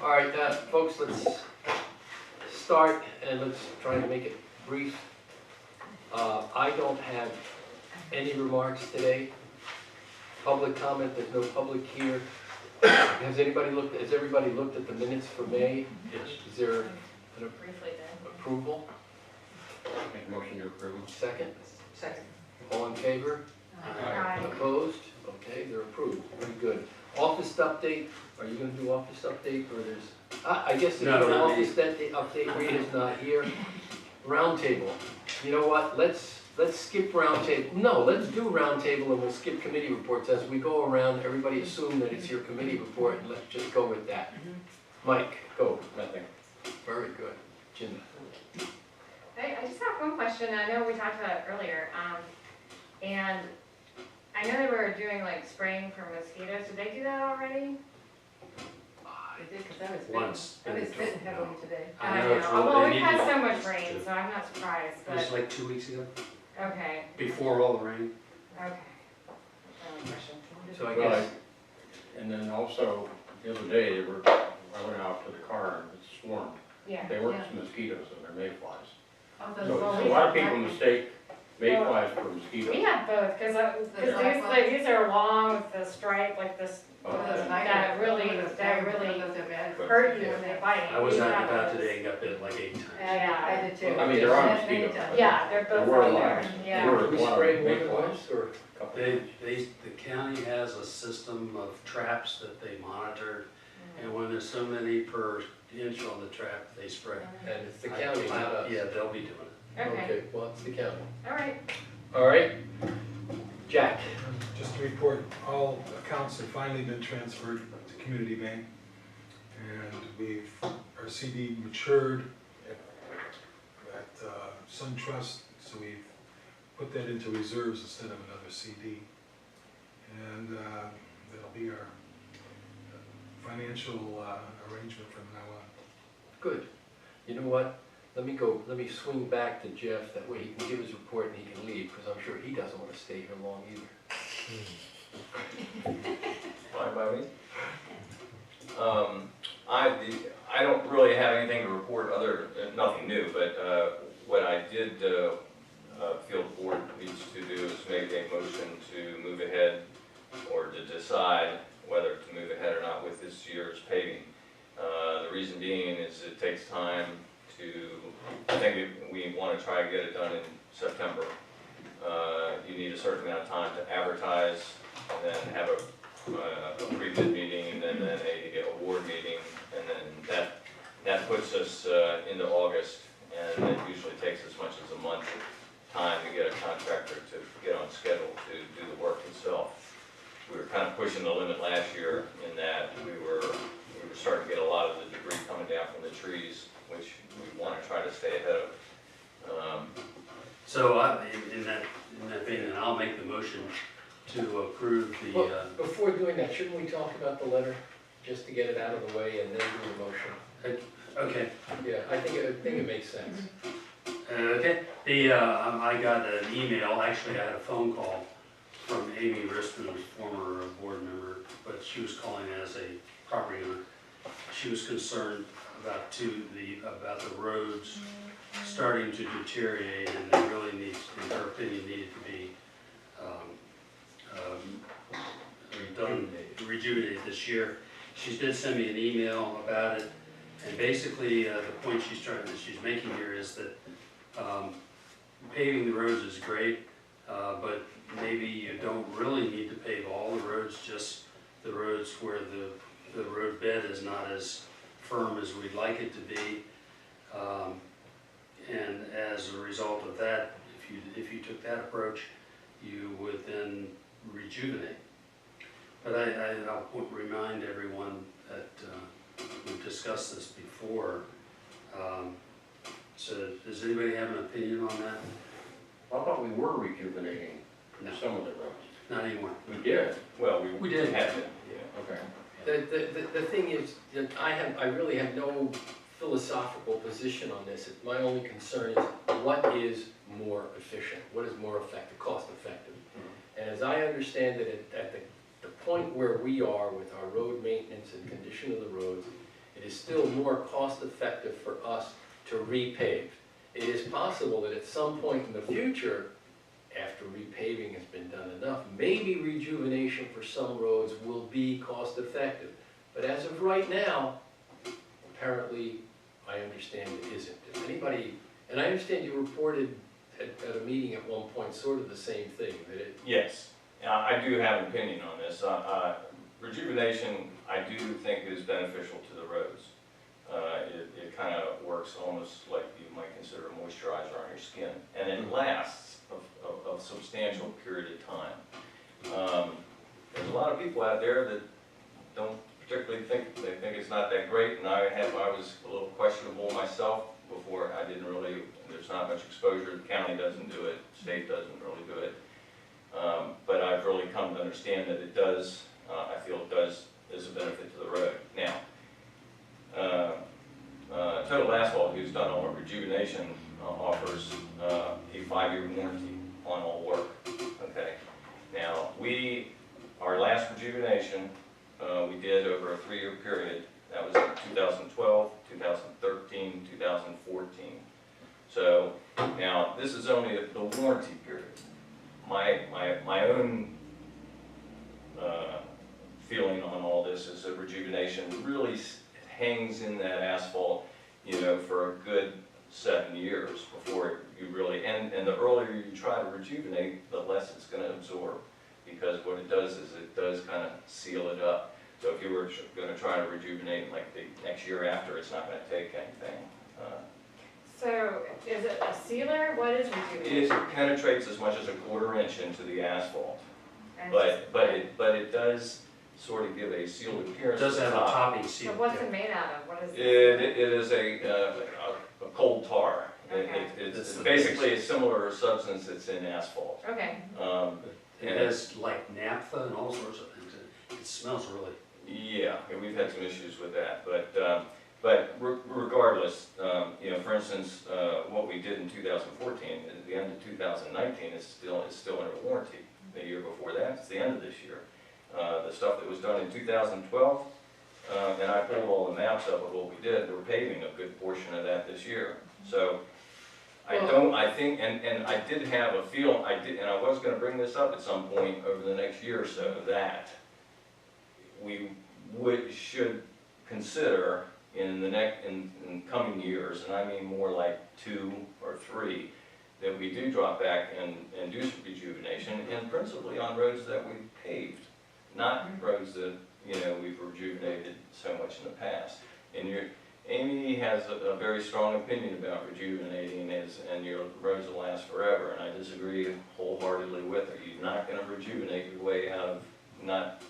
All right, folks, let's start and let's try to make it brief. I don't have any remarks today. Public comment, there's no public here. Has everybody looked at the minutes for May? Yes. Is there an Briefly then. approval? Make a motion to approve. Second? Second. All in favor? Aye. Opposed? Okay, they're approved. Very good. Office update, are you gonna do office update or there's, I guess there's No, no not me. office update, Rita's not here. Roundtable. You know what, let's skip roundtable. No, let's do roundtable and we'll skip committee reports. As we go around, everybody assume that it's your committee report and let's just go with that. Mike, go. Nothing. Very good. Jim. Hey, I just have one question. I know we talked about it earlier. And I know they were doing like spraying for mosquitoes. Did they do that already? They did, because I was Once. bitten, I was bitten heavily today. I know, it's really- Well, they we've need had to- so much rain, so I'm not surprised, It was but, like 2 weeks ago, okay, before all the rain. okay. That's my only question. So I Well, guess, And then also, the other day, I went out to the car and it swarmed. Yeah. They weren't mosquitoes, and they're mayflies. Oh, So those- Well, a we lot of have people that. mistake mayflies for mosquitoes. We have both, because these are long with the stripe, like this, Oh, those okay. night- that really those bad- really those are bad. hurt you when they bite. I was We out have and about those. today and got bit like 8 times. Yeah. I did too. I mean, there are Many mosquitoes. times. Yeah, they're There both were out lots. there, There yeah. were do we a lot of spray more than mayflies. once or? Couple. The county has a system of traps that they monitor, and when there's so many per inch on the trap, they spray. And it's the county, not us. Yeah, they'll be doing it. Okay, Well, it's the county. all right. All right. Jack. Just to report, all accounts have finally been transferred to Community Bank. And our CD matured at SunTrust, so we've put that into reserves instead of another CD. And that'll be our financial arrangement from now on. Good. You know what? Let me swing back to Jeff, that way he can give his report and he can leave, because I'm sure he doesn't want to stay here long either. Fine by me. I don't really have anything to report nothing new, but what I did feel the board needs to do is make a motion to move ahead or to decide whether to move ahead or not with this year's paving. The reason being is it takes time I think we want to try to get it done in September. You need a certain amount of time to advertise, and then have a pre-bid meeting, and then a award meeting, and then that puts us into August, and it usually takes as much as a month time to get a contractor to get on schedule to do the work itself. We were kind of pushing the limit last year in that we were starting to get a lot of the debris coming down from the trees, which we want to try to stay ahead of. So in that vein, I'll make the motion to approve the, Well, before doing that, shouldn't we talk about the letter, just to get it out of the way and then do the motion? okay. Yeah, I think it makes sense. Okay, I got an email, actually I had a phone call from Amy Riston, former board member, but she was calling as a property owner. She was concerned about the roads starting to deteriorate, and they really in her opinion, needed to be rejuvenated this year. She did send me an email about it, and basically the point she's making here is that paving the roads is great, but maybe you don't really need to pave all the roads, just the roads where the road bed is not as firm as we'd like it to be. And as a result of that, if you took that approach, you would then rejuvenate. But I'll remind everyone that we've discussed this before. So does anybody have an opinion on that? I thought we were rejuvenating No, some of the roads. not anymore. We did. Well, We did. have been. Okay. The thing is, that I really have no philosophical position on this. My only concern is what is more efficient, what is more effective, cost effective. And as I understand it, at the point where we are with our road maintenance and condition of the roads, it is still more cost effective for us to repave. It is possible that at some point in the future, after repaving has been done enough, maybe rejuvenation for some roads will be cost effective. But as of right now, apparently, I understand it isn't. If anybody, and I understand you reported at a meeting at one point, sort of the same thing, that it, Yes, I do have an opinion on this. Rejuvenation, I do think is beneficial to the roads. It kind of works almost like you might consider a moisturizer on your skin, and it lasts a substantial period of time. There's a lot of people out there that don't particularly they think it's not that great, and I was a little questionable myself before. There's not much exposure, the county doesn't do it, state doesn't really do it. But I've really come to understand that it does, I feel it is a benefit to the road. Now, Total Asphalt, who's done all our rejuvenation, offers a 5-year warranty on all work, okay? Now, our last rejuvenation, we did over a 3-year period. That was in 2012, 2013, 2014. So, now, this is only the warranty period. My own feeling on all this is that rejuvenation really hangs in that asphalt, for a good 7 years before you really, and the earlier you try to rejuvenate, the less it's going to absorb, because what it does is it does kind of seal it up. So if you were going to try to rejuvenate like the next year after, it's not going to take anything. So is it a sealer? What is rejuvenation? It penetrates as much as a 1/4 inch into the asphalt, And but it does sort of give a sealed It appearance. does to have the a top. topping So seal. what's it made out of? What is it? It is a coal tar. Okay. It's That's the basically a similar substance that's in asphalt. Okay, It has like naphtha and all sorts of things. It smells really. Yeah, we've had some issues with that, but regardless, for instance, what we did in 2014, at the end of 2019, is still under warranty. The year before that, it's the end of this year. The stuff that was done in 2012, and I pulled all the maps up of what we did, we're paving a good portion of that this year. So, I think, and I did have a feel, and I was gonna bring this up at some point over the next year or so, that we should consider in coming years, and I mean more like 2 or 3, that we do drop back and do some rejuvenation, and principally on roads that we've paved, not roads that, we've rejuvenated so much in the past. And Amy has a very strong opinion about rejuvenating and your roads will last forever, and I disagree wholeheartedly with her. You're not gonna rejuvenate your way out of not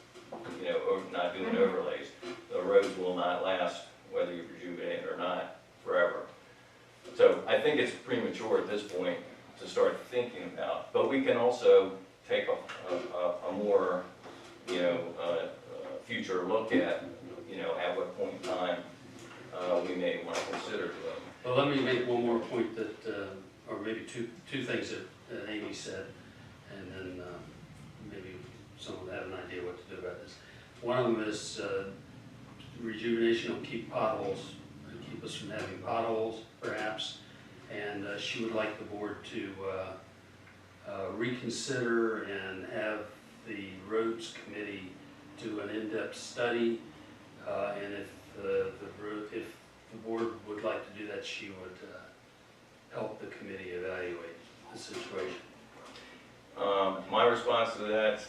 doing overlays. The roads will not last, whether you rejuvenate or not, forever. So I think it's premature at this point to start thinking about, but we can also take a more, future look at what point in time we may want to consider doing. Well, let me make one more point that, or maybe two things that Amy said, and then maybe someone will have an idea what to do about this. One of them is rejuvenation will keep potholes, keep us from having potholes, perhaps. And she would like the board to reconsider and have the roads committee do an in-depth study. And if the board would like to do that, she would help the committee evaluate the situation. My response to that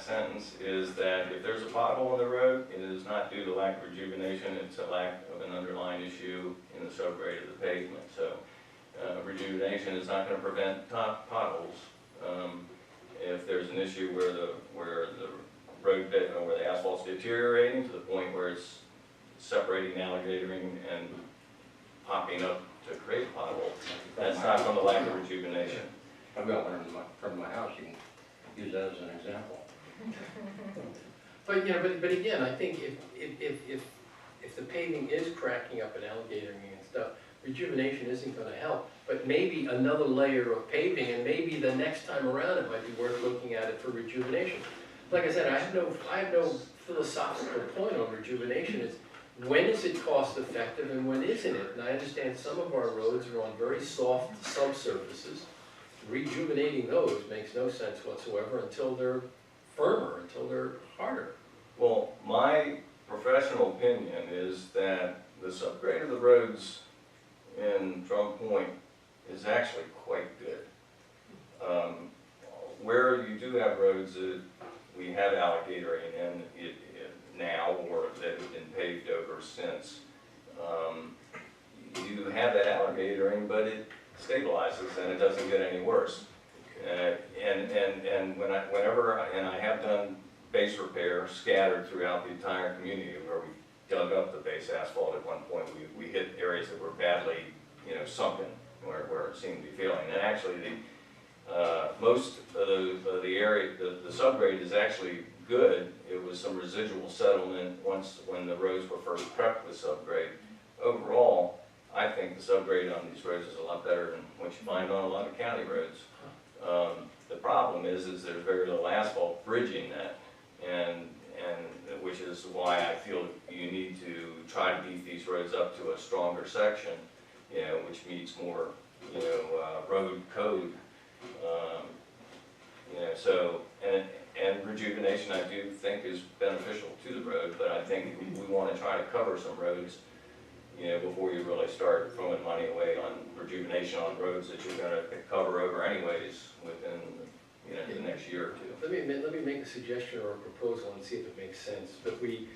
sentence is that if there's a pothole in the road, it is not due to lack of rejuvenation, it's a lack of an underlying issue in the subgrade of the pavement. So rejuvenation is not going to prevent potholes. If there's an issue where the road bed, or where the asphalt's deteriorating to the point where it's separating, alligatoring, and popping up to create a pothole, that's not from the lack of rejuvenation. I've got one from my house, you can use that as an example. But again, I think if the paving is cracking up and alligatoring and stuff, rejuvenation isn't gonna help. But maybe another layer of paving, and maybe the next time around, it might be worth looking at it for rejuvenation. Like I said, I have no philosophical point on rejuvenation. when is it cost effective and when isn't it? And I understand some of our roads are on very soft subsurfaces. Rejuvenating those makes no sense whatsoever until they're firmer, until they're harder. Well, my professional opinion is that the subgrade of the roads in Drum Point is actually quite good. Where you do have roads that we have alligatoring in it now, or that have been paved over since, you have that alligatoring, but it stabilizes and it doesn't get any worse. And whenever I have done base repair scattered throughout the entire community, where we dug up the base asphalt at one point, we hit areas that were badly, sunken, where it seemed to be failing. And actually, most of the area, the subgrade is actually good. It was some residual settlement when the roads were first prepped with subgrade. Overall, I think the subgrade on these roads is a lot better than what you find on a lot of county roads. The problem is there's very little asphalt bridging that, and which is why I feel you need to try to beef these roads up to a stronger section, which meets more, road code. So, and rejuvenation I do think is beneficial to the road, but I think we want to try to cover some roads, before you really start throwing money away on rejuvenation on roads that you're gonna cover over anyways within, the next year or two. Let me make a suggestion or a proposal and see if it makes sense. That we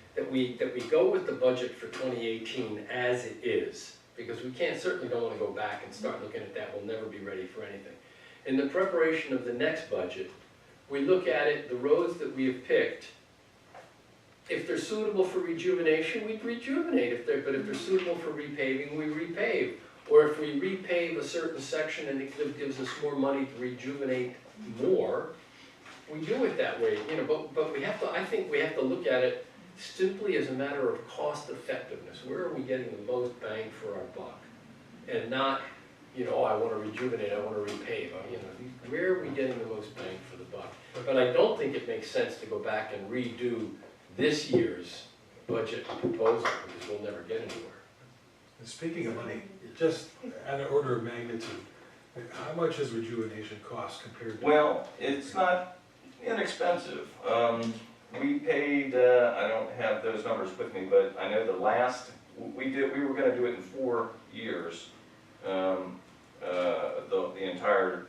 go with the budget for 2018 as it is, because we certainly don't want to go back and start looking at that. We'll never be ready for anything. In the preparation of the next budget, we look at it, the roads that we have picked, if they're suitable for rejuvenation, we rejuvenate. But if they're suitable for repaving, we repave. Or if we repave a certain section and it gives us more money to rejuvenate more, we do it that way. But we have to. I think we have to look at it simply as a matter of cost effectiveness. Where are we getting the most bang for our buck? And not, I want to rejuvenate, I want to repave. Where are we getting the most bang for the buck? But I don't think it makes sense to go back and redo this year's budget proposal, because we'll never get anywhere. And speaking of money, just at an order of magnitude, how much does rejuvenation cost compared to? Well, it's not inexpensive. We paid, I don't have those numbers with me, but I know we were gonna do it in 4 years. The entire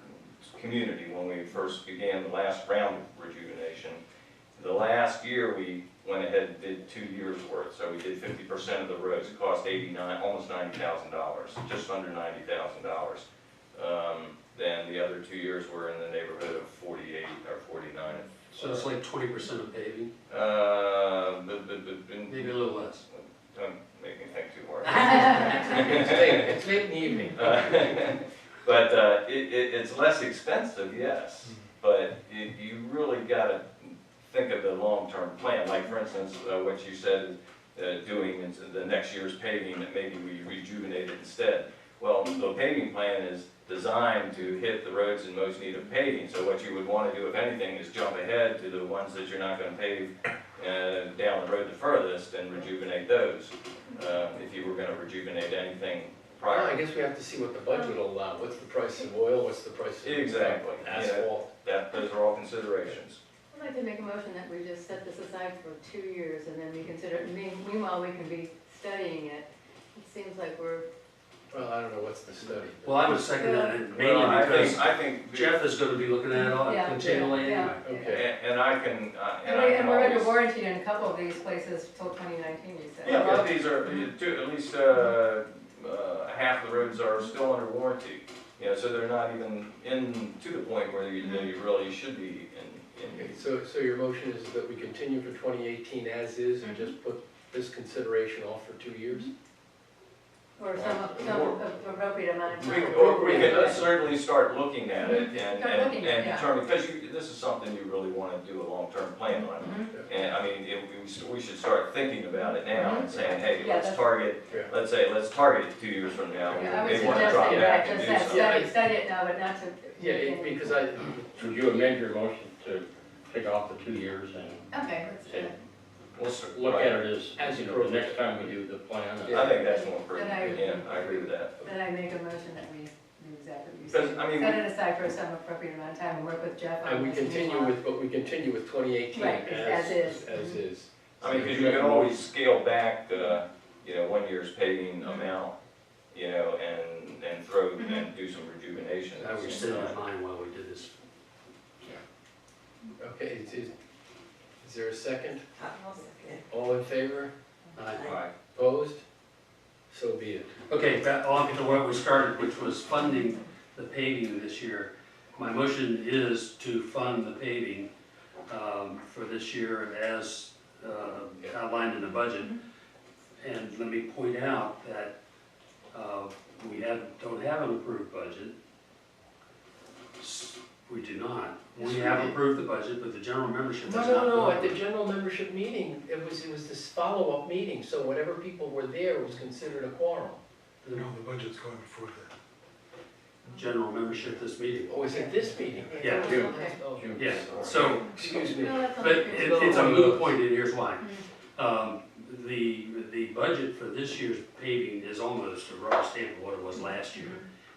community, when we first began the last round of rejuvenation. The last year, we went ahead and did 2 years worth, so we did 50% of the roads. It cost almost $90,000, just under $90,000. Then the other 2 years were in the neighborhood of 48 or 49. So it's like 20% of paving, maybe a little less. Don't make me think too hard. It's late in the evening. But it's less expensive, yes, but you really gotta think of the long-term plan. Like, for instance, what you said, doing into the next year's paving, that maybe we rejuvenate it instead. Well, the paving plan is designed to hit the roads in most need of paving, so what you would want to do, if anything, is jump ahead to the ones that you're not gonna pave down the road the furthest and rejuvenate those, if you were gonna rejuvenate anything Well, prior. I guess we have to see what the budget will allow. What's the price of oil, what's the price of Exactly. asphalt? Those are all considerations. I'd like to make a motion that we just set this aside for 2 years and then we consider it. Meanwhile, we can be studying it. It seems like we're, Well, I don't know, what's the study? Well, I would second that, and mainly Well, because I think Jeff is gonna be looking at it all Yeah, continually yeah, anyway. Okay. And I can, and we're under always. warranty in a couple of these places till 2019, you said. Yeah, but these are, at least, half the roads are still under warranty. So they're not even to the point where you really should be Okay, in. so your motion is that we continue for 2018 as is and just put this consideration off for 2 years? Or some appropriate amount of time. Or we can certainly start looking at it Start looking at it, and yeah. determine, because this is something you really want to do a long-term plan on. Mhm. And I mean, we should start thinking about it now and saying, hey, Yeah, let's that's- target, Yeah. let's target it 2 years from now. Yeah, I would They want to suggest drop that you back and just do have something. study it now, but not to. Because Would you amend your motion to take off the 2 years and Okay, let's do it. look at it as, As you know, the appropriate. next time we do the plan. I think that's more Then I- appropriate, yeah, I agree with that. Then I make a motion that we do exactly what you Because, said. I mean, Set it aside for some appropriate amount of time and work with Jeff on And we this continue meanwhile. with, but we continue with 2018 Right, as is. As is. I mean, because you can always scale back, you know, 1 year's paving amount, you know, and throw, and do some rejuvenation. I was sitting in mine while we did this. Okay, is there a second? All in favor? Right. Opposed? So be it. Okay, back on to where we started, which was funding the paving this year. My motion is to fund the paving for this year as outlined in the budget. And let me point out that we don't have an approved budget. We do not. We have approved the budget, but the general membership has not. No, at voted. the general membership meeting, it was this follow-up meeting, so whatever people were there was considered a quorum. No, the budget's going before that. General membership this meeting. Oh, was it this meeting? Yeah, June. Okay. Oh, yeah, so, excuse me. No, that's but all it, good. it's a moot point, and here's why. The budget for this year's paving is almost a rubber stamp of what it was last year.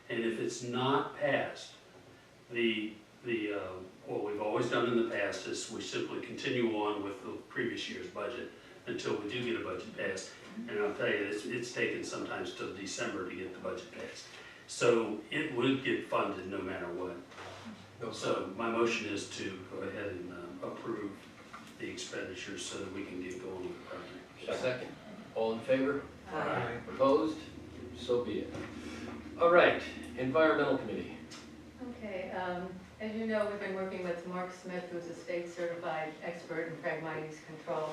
And if it's not passed, what we've always done in the past is we simply continue on with the previous year's budget until we do get a budget passed. And I'll tell you, it's taken sometimes till December to get the budget passed. So it would get funded no matter what. So my motion is to go ahead and approve the expenditures so that we can get going with the project. Second, all in favor? Aye. Opposed? So be it. All right, environmental committee. Okay, as you know, we've been working with Mark Smith, who's a state certified expert in Phragmites control.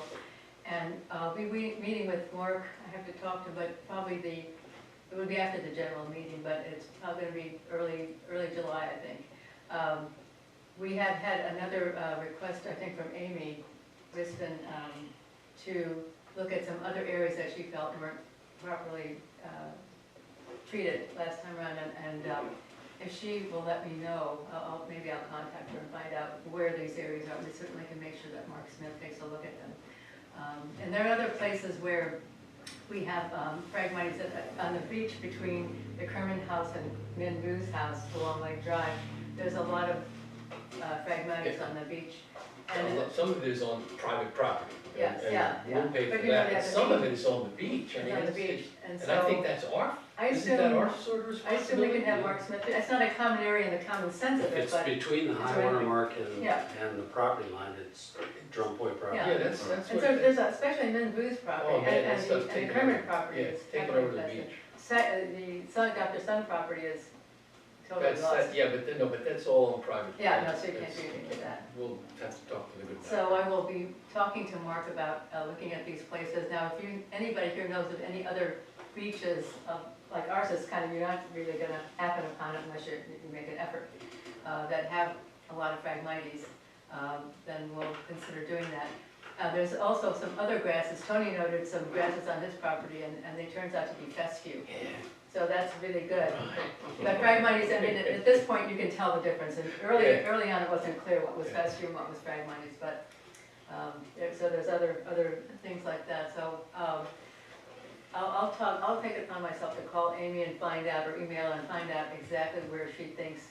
And I'll be meeting with Mark, I have to talk to, but probably it would be after the general meeting, but it's probably gonna be early July, I think. We have had another request, I think, from Amy Riston, to look at some other areas that she felt weren't properly treated last time around, and if she will let me know, maybe I'll contact her and find out where these areas are. We certainly can make sure that Mark Smith takes a look at them. And there are other places where we have Phragmites on the beach between the Kerman House and Min Vu's house along Lake Drive. There's a lot of Phragmites on the beach. And Some of it is on private property. Yes, and yeah, We'll yeah. pay But for you know, that, they and have some the of it is on the beach. I it's mean, on the it's- beach, and And I think so that's our, I isn't that assume, our sort of I responsibility? assume we can have Mark Smith, it's not a common area in the common sense of If it, it's but, between the it's high right water there. mark Yeah. and the property line, it's Drum Point property. Yeah, that's and what. so there's, especially Min Vu's property, Oh, man, that and stuff's the taken Kerman over. property Yeah, is it's taken heavily over the infested. beach. Dr. Sun property is totally That's, lost. yeah, but no, but that's all on private. Yeah, no, property. so you can't That's- do anything with that. We'll have to talk to the good guy. So I will be talking to Mark about looking at these places. Now, if anybody here knows of any other beaches, like ours is kind of, you're not really gonna happen upon it unless you make an effort, that have a lot of Phragmites, then we'll consider doing that. There's also some other grasses. Tony noted some grasses on his property, and they turns out to be fescue. Yeah. So that's really good. But Phragmites, I mean, at this point, you can tell the difference. And early on, it wasn't clear what was fescue and what was Phragmites, but, so there's other things like that. So, I'll take it upon myself to call Amy and find out, or email and find out exactly where she thinks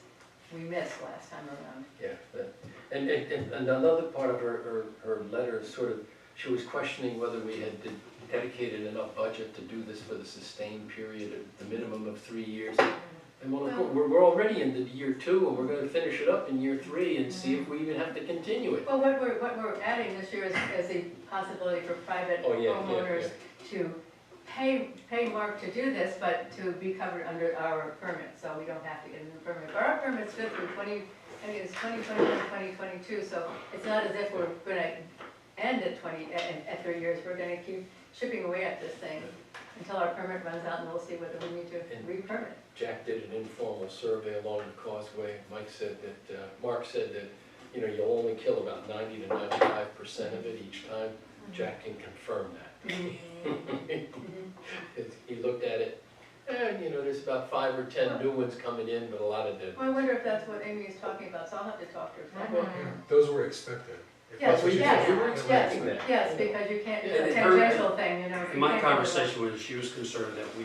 we missed last time around. Yeah, and another part of her letter is sort of, she was questioning whether we had dedicated enough budget to do this for the sustained period at the minimum of 3 years. And well, of course, we're already into year 2, and we're gonna finish it up in year 3 and see if we even have to continue it. Well, what we're adding this year is the possibility for private Oh, yeah, homeowners to pay Mark to do this, but to be covered under our permit, so we don't have to get a new permit. But our permit's good through I think it's 2021, 2022, so it's not as if we're gonna end at 3 years. We're gonna keep chipping away at this thing until our permit runs out, and we'll see whether we need to re-permit. Jack did an informal survey along the causeway. Mark said that, you know, you'll only kill about 90 to 95% of it each time. Jack can confirm that. He looked at it, and, you know, there's about 5 or 10 new ones coming in, but a lot of them. Well, I wonder if that's what Amy is talking about, so I'll have to talk to her. Those were expected. Yes, Well, you yes, were expecting that. yes, because you can't, it's a And her- tangential thing, you know. In you my can't go to the- conversation with her, she was concerned that we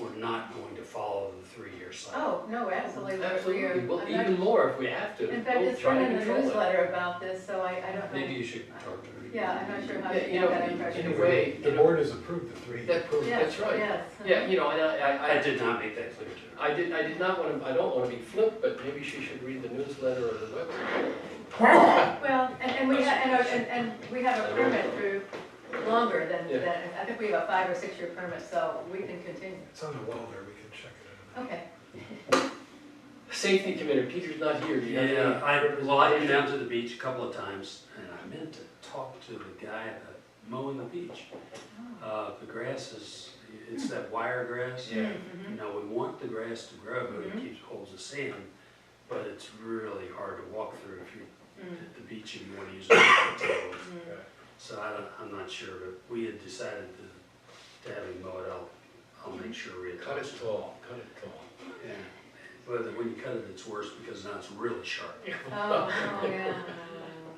were not going to follow the 3-year cycle. Oh, no, absolutely. Absolutely, well, I'm not- even more if we have to. In fact, We'll it's try been to in the control it. newsletter about this, so I don't know. Maybe you should talk to her. Yeah, I'm not sure how Yeah, to you get know, that impression. in a way, The you know, board has approved the 3. that's right. Yes. Yeah, you know, and I did not make that clear to her. I did not want to, I don't want to be flip, but maybe she should read the newsletter or the website. Well, and we have, and we have a permit through longer than, Yeah. I think we have a 5 or 6 year permit, so we can continue. It's on the wall there, we can check it out. Okay. Safety committee, Peter's not here. Do you have any Yeah, I've been representation? down to the beach a couple of times, and I meant to talk to the guy mowing the beach. The grass is, it's that wire grass. Yeah. Mhm. You know, we want the grass to grow, but Mhm. it keeps holds the sand, but it's really hard to walk through if you're Mm, at the beach and you want to use a picnic table. mm. So I'm not sure, but we had decided to have him mow it. I'll make sure we. Cut it tall, cut it tall. Yeah, but when you cut it, it's worse because now it's really sharp. Oh, yeah.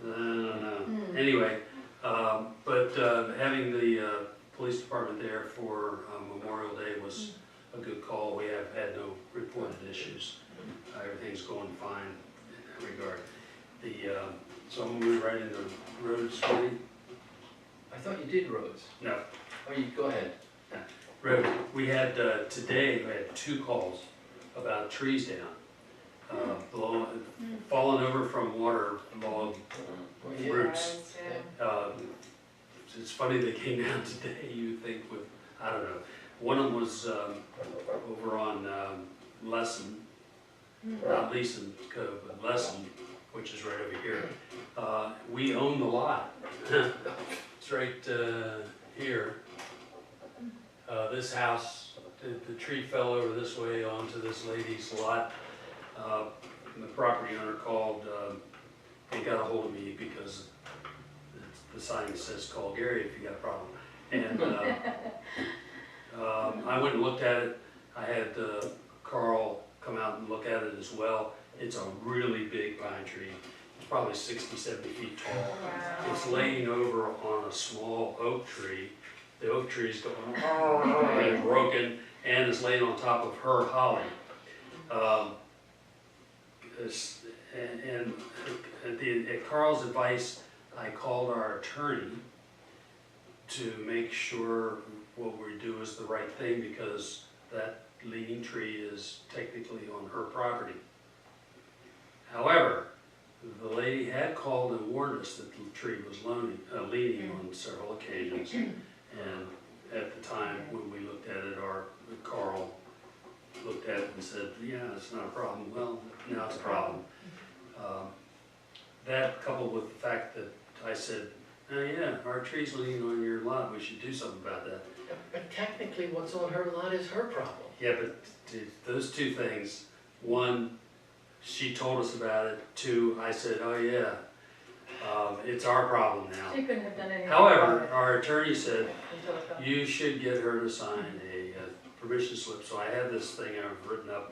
No. Hmm. Anyway, but having the police department there for Memorial Day was a good call. We have had no reported issues. Everything's going fine in that regard. So I'm moving right into roads committee. I thought you did roads. No, Oh, you, go ahead. road. We had, today, we had 2 calls about trees down. Falling over from water log. Oh, yeah. Roots. It's funny they came down today, you think with, I don't know. One of them was over on Lesson, not Leeson Cove, but Lesson, which is right over here. We own the lot. It's right here. This house, the tree fell over this way onto this lady's lot. The property owner called, and got a hold of me because the sign says call Gary if you got a problem. And I went and looked at it. I had Carl come out and look at it as well. It's a really big pine tree. It's probably 60, 70 feet tall. Wow. It's laying over on a small oak tree. The oak tree is going and broken, and it's laying on top of her holly. And at Carl's advice, I called our attorney to make sure what we do is the right thing, because that leaning tree is technically on her property. However, the lady had called and warned us that the tree was leaning on several occasions. And at the time when we looked at it, Carl looked at it and said, yeah, it's not a problem. Well, now it's a problem. That coupled with the fact that I said, oh yeah, our tree's leaning on your lot, we should do something about that. But technically, what's on her lot is her problem. Yeah, but those 2 things, 1, she told us about it. 2, I said, oh yeah, it's our problem now. She couldn't have done anything. However, about it our attorney said, until it fell. you should get her to sign a permission slip. So I have this thing I've written up,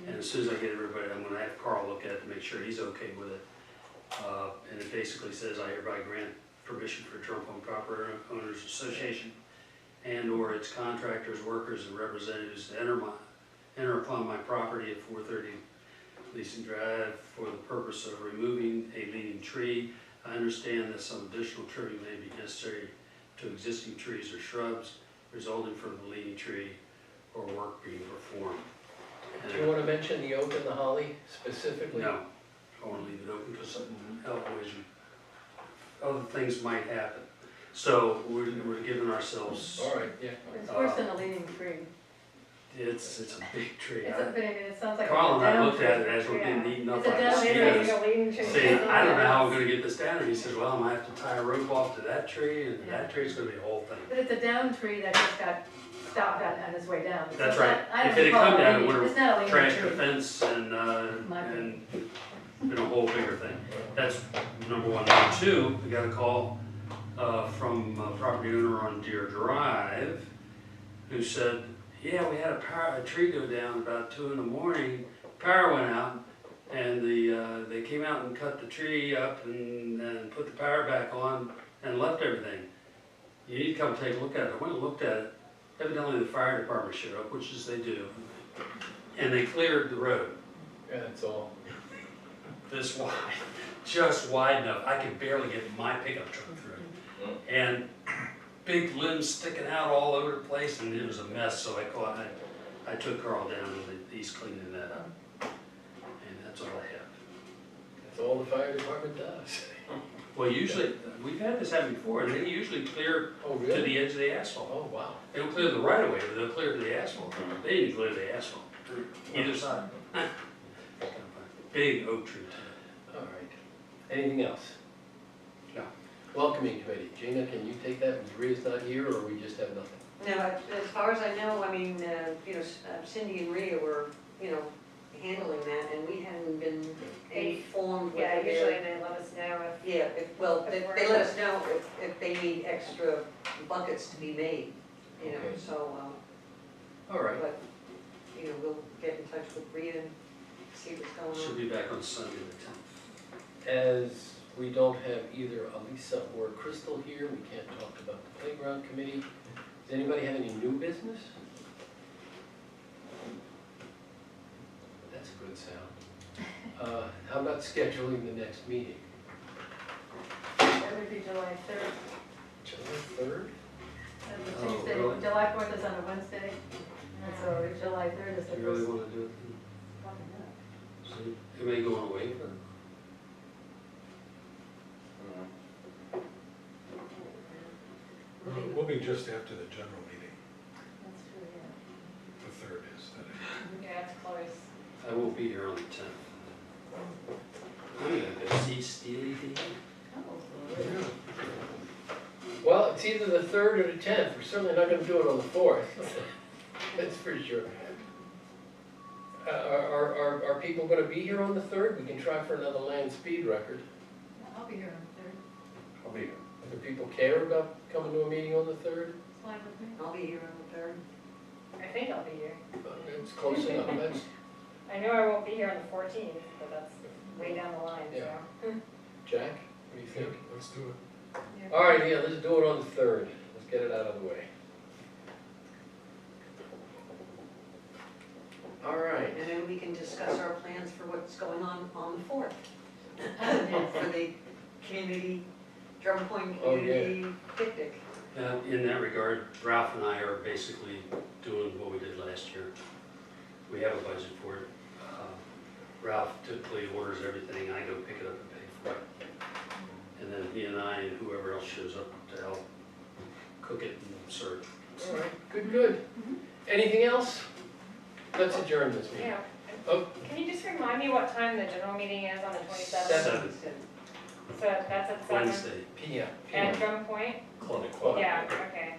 and as soon as I get everybody, I'm gonna have Carl look at it to make sure he's okay with it. And it basically says, I hereby grant permission for Trump Home Property Owners Association and/or its contractors, workers, and representatives to enter upon my property at 430 Leeson Drive for the purpose of removing a leaning tree. I understand that some additional trimming may be necessary to existing trees or shrubs resulting from the leaning tree or work being performed. Do you want to mention the oak and the holly specifically? No, I want to leave it open because something, other things might happen. So we're giving ourselves, All right, yeah. It's worse than a leaning tree. it's a big tree. It's a, but it sounds like. Carl and I down looked at tree. it as we're getting Yeah. eaten up It's a by down tree. mosquitoes. Saying, I don't know how we're gonna get this down. And he says, well, I might have to tie a rope off to that tree, and that tree's gonna be a whole thing. But it's a down tree that just got stopped on its way down. So That's it's right. not- I don't If it had call come down, it leaning- would've It's not a leaning Trashed the tree. fence and Might be. been a whole bigger thing. That's number 1. Number 2, we got a call from a property owner on Deer Drive who said, yeah, we had a tree go down about 2 in the morning, power went out, And they came out and cut the tree up and put the power back on and left everything. You need to come take a look at it. I went and looked at it. Evidently the fire department showed up, which is they do. And they cleared the road Yeah, that's all. this wide, just wide enough. I could barely get my pickup truck through it. And big limbs sticking out all over the place, and it was a mess, so I took Carl down and he's cleaning that up. And that's all I have. That's all the fire department does. Well, usually, we've had this happen before, and they usually clear Oh, to really? the edge of the asphalt. Oh, wow. They don't clear the right of way, but they'll clear to the asphalt. They didn't clear the asphalt, either side. Big oak tree. All right. Anything else? No. Welcoming committee. Gina, can you take that? Maria's not here, or we just have nothing? No, as far as I know, I mean, Cindy and Rhea were, handling that, and we hadn't been informed Yeah, whether usually they're. they let us know if, Yeah, they let us know if they need extra buckets to be made, Okay. so, All right. but, we'll get in touch with Rhea and see what's going Should on. be back on Sunday the 10th. As we don't have either Elisa or Crystal here, we can't talk about the playground committee. Does anybody have any new business? That's a good sound. How about scheduling the next meeting? That would be July 3rd. July 3rd? That's a Oh, Tuesday. really? July 4th is on a Wednesday, and so July 3rd is the Do you really first. want to do it? Probably not. So it may go on a waiver. We'll be just after the general meeting, That's true, yeah. the 3rd is that it. yeah, it's close. I will be here on the 10th. I'm gonna go see Steely Dan. Oh, Well, it's either the 3rd or the 10th. We're certainly not gonna do it on the 4th. That's for sure. Are people gonna be here on the 3rd? We can try for another land speed record. I'll be here on the 3rd. I'll be here. Do people care about coming to a meeting on the 3rd? It's fine with me. I'll be here on the 3rd. I think I'll be here. It's close enough. That's, I know I won't be here on the 14th, but that's way down the line, so. Yeah. Jack, what do you think? Let's do it. All right, yeah, let's do it on the 3rd. Let's get it out of the way. All right. And then we can discuss our plans for what's going on the 4th. Yes. For the community, Drum Point Oh, yeah. Community Picnic. In that regard, Ralph and I are basically doing what we did last year. We have a budget for it. Ralph typically orders everything, I go pick it up and pay for it. And then he and I and whoever else shows up to help cook it and serve. All right, good, good. Anything else? Let's adjourn this meeting. Yeah. Oh. Can you just remind me what time the general meeting is on the 27th? 7 So that's at 7? Wednesday. p.m. At Drum Point? Clinic. Yeah, okay.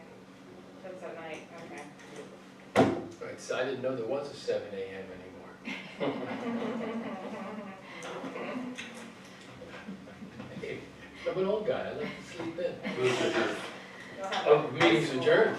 So it's at night, okay. Right, so I didn't know there was a 7 a.m. anymore. Hey, I'm an old guy, I like to sleep in. Move to adjourn. You'll have- Oh, meeting's adjourned.